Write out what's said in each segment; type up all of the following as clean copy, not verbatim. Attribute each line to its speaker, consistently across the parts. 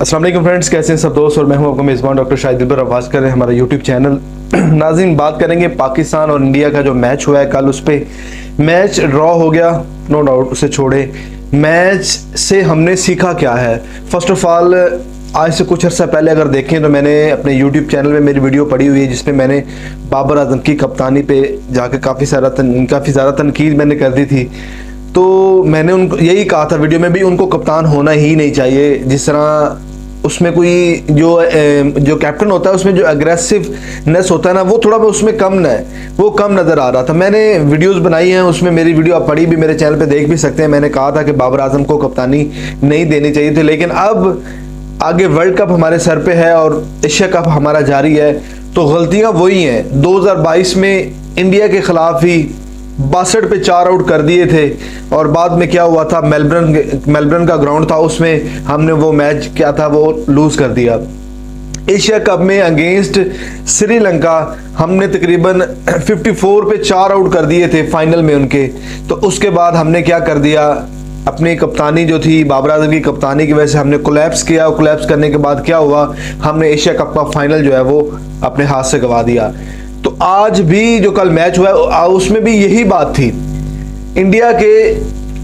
Speaker 1: अस्सलाम वालेकुम फ्रेंड्स, कैसे हैं सब दोस्त। और मैं हूं आपका मेज़बान डॉक्टर शाहिद दिलबर अब्बास कर रहे हैं हमारा यूट्यूब चैनल। नाज़रीन, बात करेंगे पाकिस्तान और इंडिया का जो मैच हुआ है कल। उस पर मैच ड्रॉ हो गया, नो डाउट, उसे छोड़े। मैच से हमने सीखा क्या है? फर्स्ट ऑफ ऑल, आज से कुछ अर्सा पहले अगर देखें तो मैंने अपने यूट्यूब चैनल में मेरी वीडियो पड़ी हुई है जिसमें मैंने बाबर आजम की कप्तानी पे जाकर काफ़ी ज़्यादा तनकीद मैंने कर दी थी। तो मैंने उनको यही कहा था वीडियो में भी, उनको कप्तान होना ही नहीं चाहिए। जिस तरह उसमें कोई जो कैप्टन होता है उसमें जो अग्रेसिवनेस होता है ना, वो थोड़ा उसमें कम न है, वो कम नज़र आ रहा था। मैंने वीडियोस बनाई हैं, उसमें मेरी वीडियो आप पढ़ी भी, मेरे चैनल पे देख भी सकते हैं। मैंने कहा था कि बाबर आजम को कप्तानी नहीं देनी चाहिए थी, लेकिन अब आगे वर्ल्ड कप हमारे सर पे है और एशिया कप हमारा जारी है, तो गलतियां वही हैं। 2022 में इंडिया के खिलाफ ही 62 पे 4 आउट कर दिए थे, और बाद में क्या हुआ था, मेलबर्न का ग्राउंड था, उसमें हमने वो मैच क्या था वो लूज कर दिया। एशिया कप में अगेंस्ट श्रीलंका हमने तकरीबन 54 पे 4 आउट कर दिए थे फाइनल में उनके। तो उसके बाद हमने क्या कर दिया, अपनी कप्तानी जो थी, बाबर आजम की कप्तानी की वजह से हमने कोलैप्स किया। कोलैप्स करने के बाद क्या हुआ, हमने एशिया कप का फाइनल जो है वो अपने हाथ से गंवा दिया। तो आज भी जो कल मैच हुआ है उसमें भी यही बात थी। इंडिया के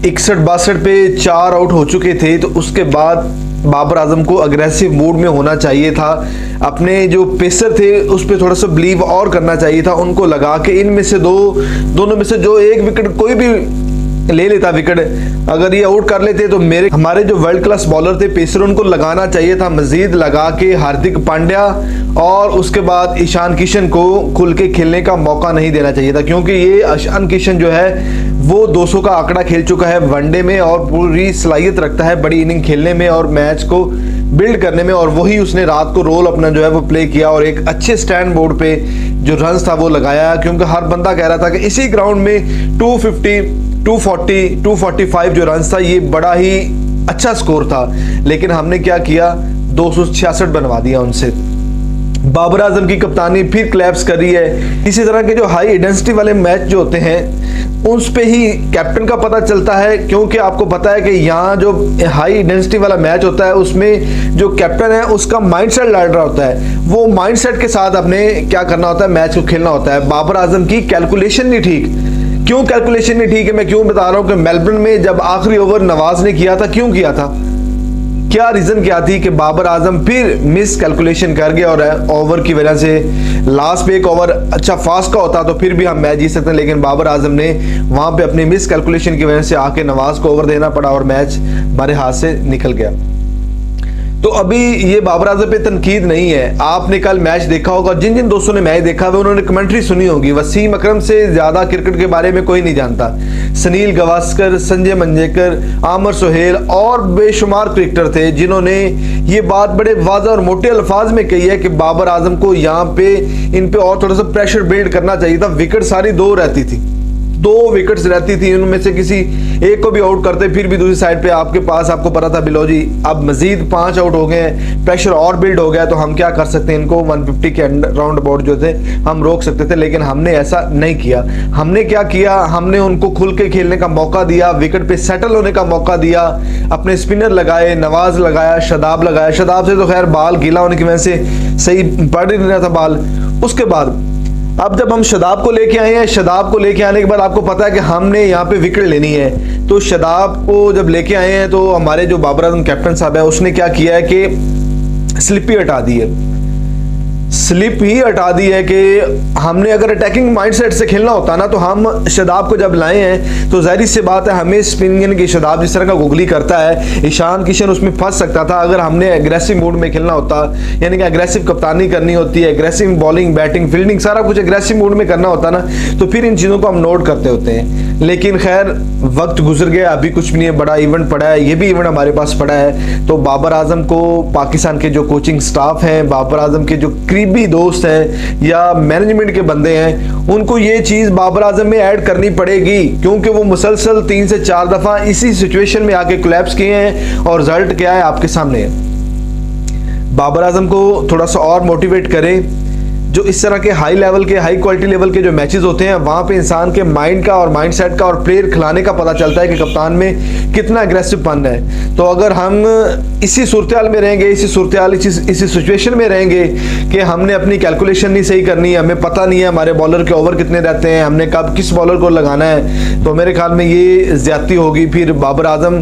Speaker 1: 61-62 पे 4 आउट हो चुके थे, तो उसके बाद बाबर आजम को अग्रेसिव मूड में होना चाहिए था। अपने जो पेसर थे उस पर थोड़ा सा बिलीव और करना चाहिए था, उनको लगा के इनमें से दोनों में से जो एक विकेट कोई भी ले लेता विकेट, अगर ये आउट कर लेते तो हमारे जो वर्ल्ड क्लास बॉलर थे पेसर, उनको लगाना चाहिए था मजीद, लगा के हार्दिक पांड्या और उसके बाद ईशान किशन को खुल के खेलने का मौका नहीं देना चाहिए था। क्योंकि ये ईशान किशन जो है वो 200 का आंकड़ा खेल चुका है वनडे में और पूरी सलाहियत रखता है बड़ी इनिंग खेलने में और मैच को बिल्ड करने में, और वही उसने रात को रोल अपना जो है वो प्ले किया और एक अच्छे स्टैंड बोर्ड पे जो रन्स था वो लगाया। क्योंकि हर बंदा कह रहा था कि इसी ग्राउंड में 250, 240, 245 जो रन्स था ये बड़ा ही अच्छा स्कोर था, लेकिन हमने क्या किया, 266 बनवा दिया उनसे। बाबर आजम की कप्तानी फिर क्लैप्स कर रही है। इसी तरह के जो हाई इंटेंसिटी वाले मैच जो होते हैं उस पे ही कैप्टन का पता चलता है, क्योंकि आपको पता है कि यहाँ जो हाई इंटेंसिटी वाला मैच होता है उसमें जो कैप्टन है उसका माइंडसेट लड़ रहा होता है, वो माइंडसेट के साथ अपने क्या करना होता है, मैच को खेलना होता है। बाबर आजम की कैलकुलेशन नहीं ठीक। क्यों कैलकुलेशन नहीं ठीक है, मैं क्यों बता रहा हूँ कि मेलबर्न में जब आखिरी ओवर नवाज ने किया था, क्यों किया था, क्या रीजन क्या थी कि बाबर आजम फिर मिस कैलकुलेशन कर गया और ओवर की वजह से लास्ट पे एक ओवर अच्छा फास्ट का होता तो फिर भी हम मैच जीत सकते हैं, लेकिन बाबर आजम ने वहां पे अपनी मिस कैलकुलेशन की वजह से आके नवाज को ओवर देना पड़ा और मैच हमारे हाथ से निकल गया। तो अभी ये बाबर आजम पे तनकीद नहीं है। आपने कल मैच देखा होगा, जिन जिन दोस्तों ने मैच देखा हुआ उन्होंने कमेंट्री सुनी होगी। वसीम अकरम से ज्यादा क्रिकेट के बारे में कोई नहीं जानता। सुनील गावस्कर, संजय मंजेकर, आमिर सुहेल और बेशुमार क्रिकेटर थे जिन्होंने ये बात बड़े वाज़ेह और मोटे अल्फाज में कही है कि बाबर आजम को यहाँ पे इन पे और थोड़ा सा प्रेशर बिल्ड करना चाहिए था। विकेट सारी 2 रहती थी, 2 विकेट्स रहती थी, उनमें से किसी एक को भी आउट करते फिर भी दूसरी साइड पे आपके पास, आपको पता था बिलोजी अब मजीद 5 आउट हो गए हैं, प्रेशर और बिल्ड हो गया, तो हम क्या कर सकते हैं, इनको 150 के राउंड अबाउट जो थे हम रोक सकते थे, लेकिन हमने ऐसा नहीं किया। हमने क्या किया, हमने उनको खुल के खेलने का मौका दिया, विकेट पे सेटल होने का मौका दिया, अपने स्पिनर लगाए, नवाज लगाया, शदाब लगाया। शदाब से तो खैर बाल गीला होने की वजह से सही पड़ ही नहीं रहा था बाल। उसके बाद अब जब हम शदाब को लेके आए हैं, शदाब को लेके आने के बाद आपको पता है कि हमने यहाँ पे विकेट लेनी है, तो शदाब को जब लेके आए हैं तो हमारे जो बाबर आजम कैप्टन साहब है उसने क्या किया है कि स्लिप ही हटा दी है। स्लिप ही हटा दी है कि हमने अगर अटैकिंग माइंडसेट से खेलना होता ना तो हम शदाब को जब लाए हैं तो जाहिर सी बात है हमें स्पिन की शदाब जिस तरह का गुगली करता है, ईशान किशन उसमें फंस सकता था। अगर हमने एग्रेसिव मूड में खेलना होता, यानी कि एग्रेसिव कप्तानी करनी होती है, एग्रेसिव बॉलिंग, बैटिंग, फील्डिंग सारा कुछ एग्रेसिव मूड में करना होता ना, तो फिर इन चीज़ों को हम नोट करते होते हैं। लेकिन खैर वक्त गुजर गया, अभी कुछ भी नहीं है, बड़ा इवेंट पड़ा है, ये भी इवेंट हमारे पास पड़ा है। तो बाबर आजम को पाकिस्तान के जो कोचिंग स्टाफ हैं, बाबर आजम के जो करीबी दोस्त हैं या मैनेजमेंट के बंदे हैं, उनको ये चीज बाबर आजम में ऐड करनी पड़ेगी, क्योंकि वो मुसलसल 3 से 4 दफा इसी सिचुएशन में आके कोलैप्स किए हैं और रिजल्ट क्या है आपके सामने है। बाबर आजम को थोड़ा सा और मोटिवेट करें। जो इस तरह के हाई लेवल के, हाई क्वालिटी लेवल के जो मैचेस होते हैं, वहाँ पे इंसान के माइंड का और माइंड सेट का और प्लेयर खिलाने का पता चलता है कि कप्तान में कितना एग्रेसिव पन है। तो अगर हम इसी सूरत में रहेंगे, इसी सिचुएशन में रहेंगे कि हमने अपनी कैलकुलेशन नहीं सही करनी है, हमें पता नहीं है हमारे बॉलर के ओवर कितने रहते हैं, हमने कब किस बॉलर को लगाना है, तो मेरे ख्याल में ये ज्यादती होगी। फिर बाबर आजम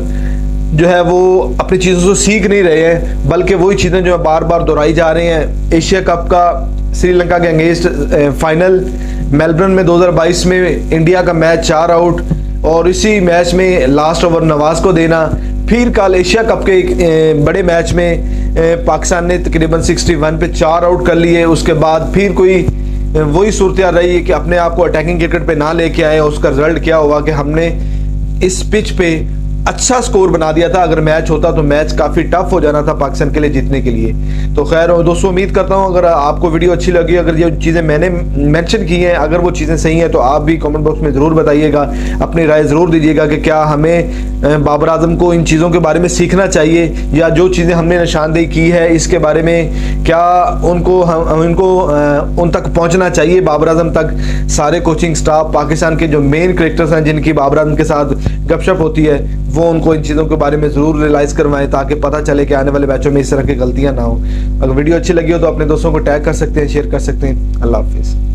Speaker 1: जो है वो अपनी चीज़ों से सीख नहीं रहे हैं, बल्कि वही चीज़ें जो है बार बार दोहराई जा रही हैं। एशिया कप का श्रीलंका के अगेंस्ट फाइनल मेलबर्न में 2022 में इंडिया का मैच 4 आउट, और इसी मैच में लास्ट ओवर नवाज को देना। फिर कल एशिया कप के एक बड़े मैच में पाकिस्तान ने तकरीबन 61 पे 4 आउट कर लिए। उसके बाद फिर कोई वही सूरत रही है कि अपने आप को अटैकिंग क्रिकेट पे ना लेके आए। उसका रिजल्ट क्या हुआ कि हमने इस पिच पे अच्छा स्कोर बना दिया था। अगर मैच होता तो मैच काफ़ी टफ हो जाना था पाकिस्तान के लिए जीतने के लिए। तो खैर दोस्तों, उम्मीद करता हूं अगर आपको वीडियो अच्छी लगी, अगर ये चीज़ें मैंने मेंशन की हैं, अगर वो चीज़ें सही हैं, तो आप भी कमेंट बॉक्स में ज़रूर बताइएगा, अपनी राय ज़रूर दीजिएगा कि क्या हमें बाबर आजम को इन चीज़ों के बारे में सीखना चाहिए, या जो चीज़ें हमने निशानदेही की है इसके बारे में क्या उनको उन तक पहुँचना चाहिए, बाबर आजम तक। सारे कोचिंग स्टाफ, पाकिस्तान के जो मेन क्रिकेटर्स हैं जिनकी बाबर आजम के साथ गपशप होती है, वो उनको इन चीज़ों के बारे में ज़रूर रियलाइज़ करवाएं, ताकि पता चले कि आने वाले मैचों में इस तरह की गलतियां ना हो। अगर वीडियो अच्छी लगी हो तो अपने दोस्तों को टैग कर सकते हैं, शेयर कर सकते हैं। अल्लाह हाफिज़।